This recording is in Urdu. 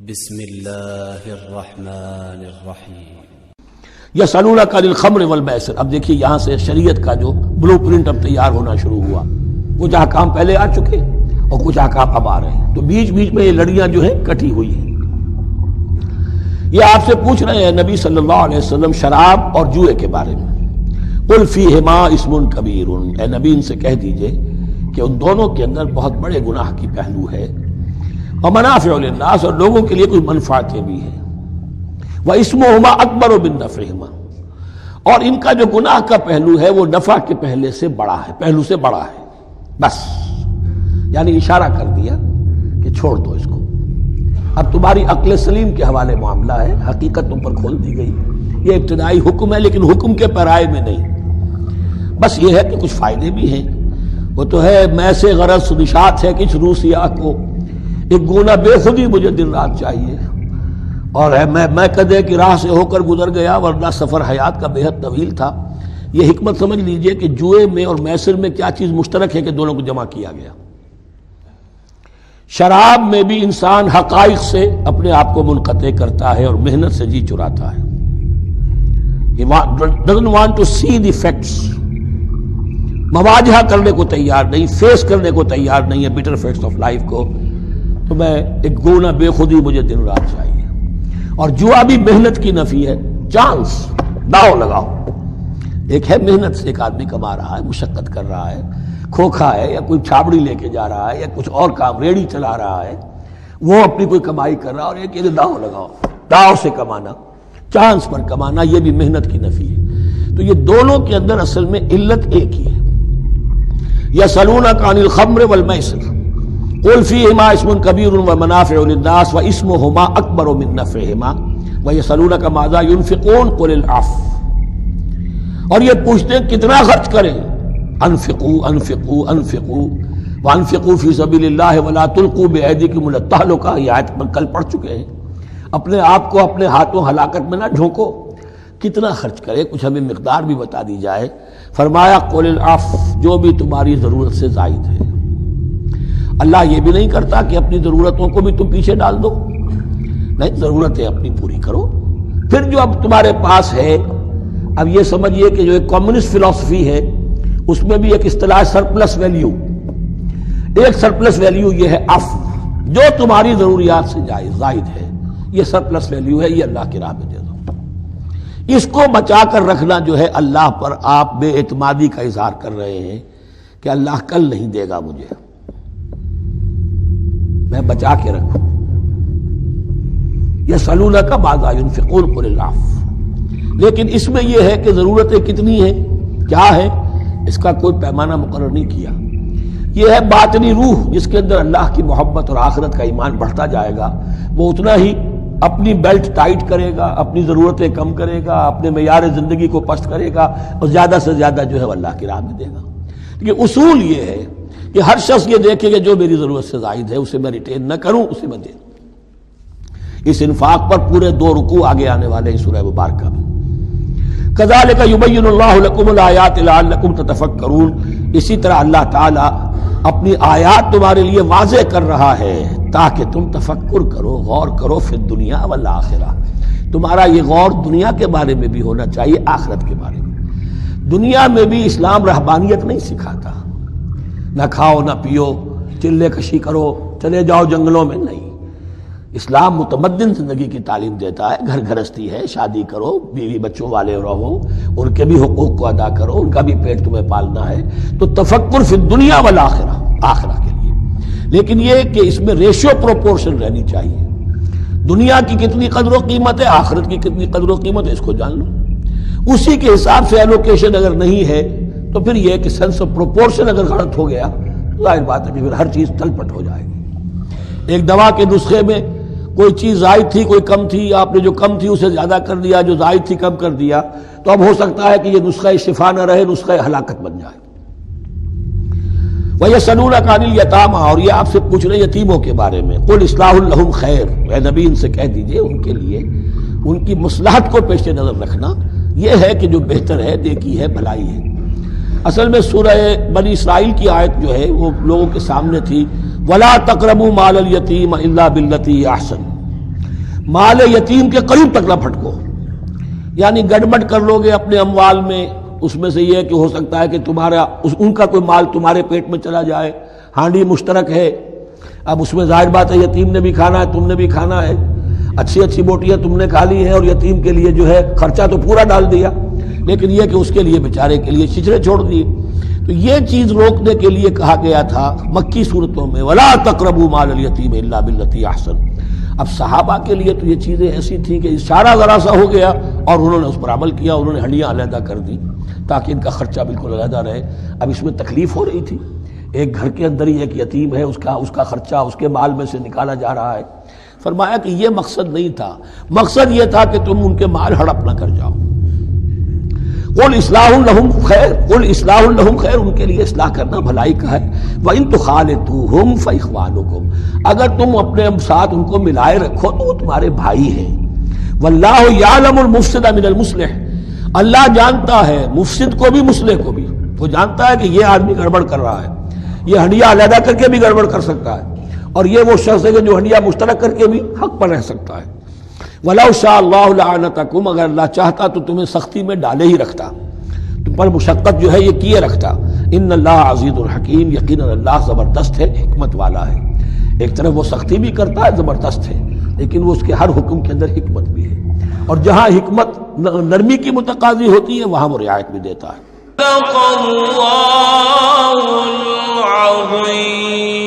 بسم اللہ الرحمن الرحیم۔ یسألونک عن الخمر والمیسر۔ اب دیکھیے یہاں سے شریعت کا جو بلو پرنٹ اب تیار ہونا شروع ہوا، کچھ احکام پہلے آ چکے اور کچھ احکام اب آ رہے ہیں، تو بیچ بیچ میں یہ لڑیاں جو ہیں کٹی ہوئی ہیں۔ یہ آپ سے پوچھ رہے ہیں نبی صلی اللہ علیہ وسلم شراب اور جوئے کے بارے میں۔ قل فیہما اسم کبیر، اے نبی ان سے کہہ دیجئے کہ ان دونوں کے اندر بہت بڑے گناہ کی پہلو ہے، ومنافع للناس، اور لوگوں کے لیے کچھ منفعتیں بھی ہیں، واسمہما اکبر من نفعہما، اور ان کا جو گناہ کا پہلو ہے وہ نفع کے پہلو سے بڑا ہے۔ بس یعنی اشارہ کر دیا کہ چھوڑ دو اس کو، اب تمہاری عقل سلیم کے حوالے معاملہ ہے، حقیقت تم پر کھول دی گئی۔ یہ ابتدائی حکم ہے لیکن حکم کے پیرائے میں نہیں، بس یہ ہے کہ کچھ فائدے بھی ہیں۔ وہ تو ہے میں سے غرض نشات ہے کچھ روسیا کو، ایک گونا بے خودی مجھے دن رات چاہیے، اور ہے میں کدے کی راہ سے ہو کر گزر گیا ورنہ سفر حیات کا بے حد طویل تھا۔ یہ حکمت سمجھ لیجئے کہ جوئے میں اور میسر میں کیا چیز مشترک ہے کہ دونوں کو جمع کیا گیا۔ شراب میں بھی انسان حقائق سے اپنے آپ کو منقطع کرتا ہے اور محنت سے جی چراتا ہے۔ He doesn't want to see the facts، مواجہہ کرنے کو تیار نہیں، فیس کرنے کو تیار نہیں ہے bitter facts of life کو، تو میں ایک گونا بے خودی مجھے دن رات چاہیے۔ اور جوا بھی محنت کی نفی ہے، چانس، داؤ لگاؤ۔ ایک ہے محنت سے ایک آدمی کما رہا ہے، مشقت کر رہا ہے، کھوکھا ہے یا کوئی چھابڑی لے کے جا رہا ہے یا کچھ اور کام ریڑھی چلا رہا ہے، وہ اپنی کوئی کمائی کر رہا ہے، اور ایک یہ داؤ لگاؤ، داؤ سے کمانا، چانس پر کمانا، یہ بھی محنت کی نفی ہے۔ تو یہ دونوں کے اندر اصل میں علت ایک ہی ہے۔ یسألونک عن الخمر والمیسر قل فیہما اسم کبیر ومنافع للناس واسمہما اکبر من نفعہما ویسألونک ماذا ینفقون قل العفو، اور یہ پوچھتے ہیں کتنا خرچ کریں، انفقوا انفقوا انفقوا وانفقوا فی سبیل اللہ ولا تلقوا بایدیکم الی التہلکہ، یہ آیت پر کل پڑھ چکے ہیں۔ اپنے آپ کو اپنے ہاتھوں ہلاکت میں نہ جھونکو۔ کتنا خرچ کرے، کچھ ہمیں مقدار بھی بتا دی جائے۔ فرمایا قول العفو، جو بھی تمہاری ضرورت سے زائد ہے۔ اللہ یہ بھی نہیں کرتا کہ اپنی ضرورتوں کو بھی تم پیچھے ڈال دو، نہیں، ضرورتیں اپنی پوری کرو، پھر جو اب تمہارے پاس ہے۔ اب یہ سمجھیے کہ جو ایک کمیونسٹ فلسفی ہے اس میں بھی ایک اصطلاح سرپلس ویلیو، ایک سرپلس ویلیو یہ ہے عفو، جو تمہاری ضروریات سے زائد ہے، یہ سرپلس ویلیو ہے، یہ اللہ کی راہ میں دے دو۔ اس کو بچا کر رکھنا جو ہے اللہ پر آپ بے اعتمادی کا اظہار کر رہے ہیں کہ اللہ کل نہیں دے گا مجھے، میں بچا کے رکھوں۔ یسألونک ماذا ینفقون قل العفو، لیکن اس میں یہ ہے کہ ضرورتیں کتنی ہیں، کیا ہے، اس کا کوئی پیمانہ مقرر نہیں کیا۔ یہ ہے باطنی روح جس کے اندر اللہ کی محبت اور آخرت کا ایمان بڑھتا جائے گا، وہ اتنا ہی اپنی بیلٹ ٹائٹ کرے گا، اپنی ضرورتیں کم کرے گا، اپنے معیار زندگی کو پست کرے گا، اور زیادہ سے زیادہ جو ہے وہ اللہ کی راہ میں دے گا۔ لیکن اصول یہ ہے کہ ہر شخص یہ دیکھے کہ جو میری ضرورت سے زائد ہے اسے میں ریٹین نہ کروں، اسے میں دے دوں۔ اس انفاق پر پورے 2 رکوع آگے آنے والے ہیں سورہ مبارکہ میں۔ کذالک یبین اللہ لکم الآیات لعلکم تتفکرون، اسی طرح اللہ تعالیٰ اپنی آیات تمہارے لیے واضح کر رہا ہے تاکہ تم تفکر کرو، غور کرو، فی الدنیا والآخرہ۔ تمہارا یہ غور دنیا کے بارے میں بھی ہونا چاہیے، آخرت کے بارے میں۔ دنیا میں بھی اسلام رہبانیت نہیں سکھاتا، نہ کھاؤ نہ پیو، چلے کشی کرو، چلے جاؤ جنگلوں میں، نہیں۔ اسلام متمدن زندگی کی تعلیم دیتا ہے، گھر گھرستی ہے، شادی کرو، بیوی بچوں والے رہو، ان کے بھی حقوق کو ادا کرو، ان کا بھی پیٹ تمہیں پالنا ہے۔ تو تفکر فی الدنیا والآخرہ، آخرہ کے لیے، لیکن یہ کہ اس میں ریشیو پروپورشن رہنی چاہیے۔ دنیا کی کتنی قدر و قیمت ہے، آخرت کی کتنی قدر و قیمت ہے، اس کو جان لو۔ اسی کے حساب سے ایلوکیشن اگر نہیں ہے تو پھر یہ کہ سینس آف پروپورشن اگر غلط ہو گیا تو ظاہر بات ہے کہ پھر ہر چیز تلپٹ ہو جائے گی۔ ایک دوا کے نسخے میں کوئی چیز زائد تھی، کوئی کم تھی، آپ نے جو کم تھی اسے زیادہ کر دیا، جو زائد تھی کم کر دیا، تو اب ہو سکتا ہے کہ یہ نسخہ شفا نہ رہے، نسخہ ہلاکت بن جائے۔ وَيَسْأَلُونَكَ عَنِ الْيَتَامَىٰ، اور یہ آپ سے پوچھ رہے ہیں یتیموں کے بارے میں۔ قُلْ إِصْلَاحٌ لَهُمْ خَيْرٌ، اے نبی ان سے کہہ دیجئے ان کے لیے ان کی مصلحت کو پیش نظر رکھنا یہ ہے کہ جو بہتر ہے، نیکی ہے، بھلائی ہے۔ اصل میں سورہ بنی اسرائیل کی آیت جو ہے وہ لوگوں کے سامنے تھی، وَلَا تَقْرَبُوا مَالَ الْيَتِيمِ إِلَّا بِالَّتِي أَحْسَنُ، مال یتیم کے قریب تک نہ پھٹکو، یعنی گڑبڑ کر لو گے اپنے اموال میں، اس میں سے یہ کہ ہو سکتا ہے کہ تمہارا ان کا کوئی مال تمہارے پیٹ میں چلا جائے، ہانڈی مشترک ہے، اب اس میں ظاہر بات ہے یتیم نے بھی کھانا ہے، تم نے بھی کھانا ہے، اچھی اچھی بوٹیاں تم نے کھا لی ہیں اور یتیم کے لیے جو ہے خرچہ تو پورا ڈال دیا، لیکن یہ کہ اس کے لیے بیچارے کے لیے چھچڑے چھوڑ دیے۔ تو یہ چیز روکنے کے لیے کہا گیا تھا مکی صورتوں میں وَلَا تَقْرَبُوا مَالَ الْيَتِيمِ إِلَّا بِالَّتِي أَحْسَنُ۔ اب صحابہ کے لیے تو یہ چیزیں ایسی تھیں کہ اشارہ ذرا سا ہو گیا اور انہوں نے اس پر عمل کیا، انہوں نے ہڈیاں علیحدہ کر دی تاکہ ان کا خرچہ بالکل علیحدہ رہے۔ اب اس میں تکلیف ہو رہی تھی، ایک گھر کے اندر ہی ایک یتیم ہے، اس کا خرچہ اس کے مال میں سے نکالا جا رہا ہے۔ فرمایا کہ یہ مقصد نہیں تھا، مقصد یہ تھا کہ تم ان کے مال ہڑپ نہ کر جاؤ۔ قل اصلاح لہم خیر، قل اصلاح لہم خیر، ان کے لیے اصلاح کرنا بھلائی کا ہے۔ وَإِن تُخَالِطُوهُمْ فَإِخْوَانُكُمْ، اگر تم اپنے ساتھ ان کو ملائے رکھو تو وہ تمہارے بھائی ہیں۔ وَاللَّهُ يَعْلَمُ الْمُفْسِدَ مِنَ الْمُصْلِحِ، اللہ جانتا ہے مفسد کو بھی مصلح کو بھی، وہ جانتا ہے کہ یہ آدمی گڑبڑ کر رہا ہے، یہ ہڈیاں علیحدہ کر کے بھی گڑبڑ کر سکتا ہے، اور یہ وہ شخص ہے کہ جو ہڈیاں مشترک کر کے بھی حق پر رہ سکتا ہے۔ وَلَوْ شَاءَ اللَّهُ لَعَنَتَكُمْ، اگر اللہ چاہتا تو تمہیں سختی میں ڈالے ہی رکھتا، تم پر مشقت جو ہے یہ کیے رکھتا۔ ان اللہ عزیز الحکیم، یقیناً اللہ زبردست ہے، حکمت والا ہے۔ ایک طرف وہ سختی بھی کرتا ہے، زبردست ہے، لیکن وہ اس کے ہر حکم کے اندر حکمت بھی ہے، اور جہاں حکمت نرمی کی متقاضی ہوتی ہے وہاں وہ رعایت بھی دیتا ہے۔ صدق اللہ العظیم۔